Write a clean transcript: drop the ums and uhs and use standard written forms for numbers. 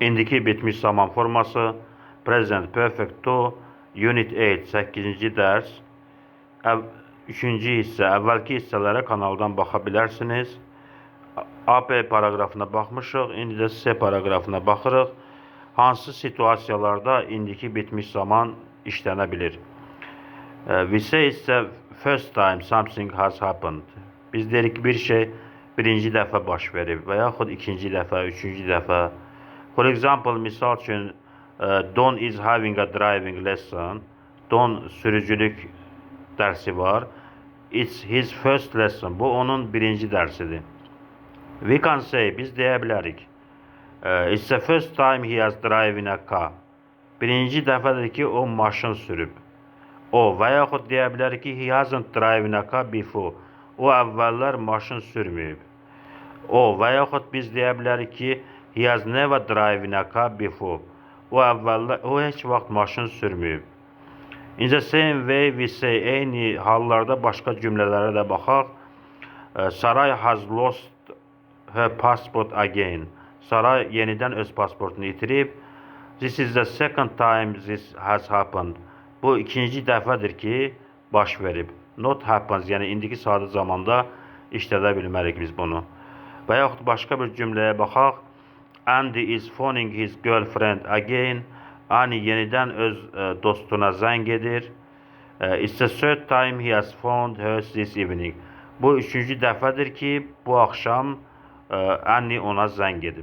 İndiki bitmiş zaman forması, Present Perfect 2, Unit 8, 8-ci dərs. 3-cü hissə, əvvəlki hissələrə kanaldan baxa bilərsiniz. AB paragrafına baxmışıq, indi də C paragrafına baxırıq. Hansı situasiyalarda indiki bitmiş zaman işlənə bilir? We say isə first time something has happened. Biz deyirik ki, bir şey birinci dəfə baş verib və yaxud ikinci dəfə, üçüncü dəfə. For example, misal üçün, Don is having a driving lesson. Don sürücülük dərsi var. It's his first lesson. Bu onun birinci dərsidir. We can say, biz deyə bilərik. It's the first time he has driven a car. Birinci dəfədir ki, o maşın sürüb. O və yaxud deyə bilərik ki, he hasn't driven a car before. O əvvəllər maşın sürməyib. O və yaxud biz deyə bilərik ki, he has never driven a car before. O heç vaxt maşın sürməyib. In the same way we say, eyni hallarda başqa cümlələrə də baxaq. Saray has lost her passport again. Saray yenidən öz pasportunu itirib. This is the second time this has happened. Bu ikinci dəfədir ki, baş verib. Not happens, yəni indiki sadə zamanda işlədə bilmərik biz bunu. Və yaxud başqa bir cümləyə baxaq. Andy is phoning his girlfriend again. Annie yenidən öz dostuna zəng edir. It's the third time he has phoned her this evening. Bu üçüncü dəfədir ki, bu axşam Annie ona zəng edib.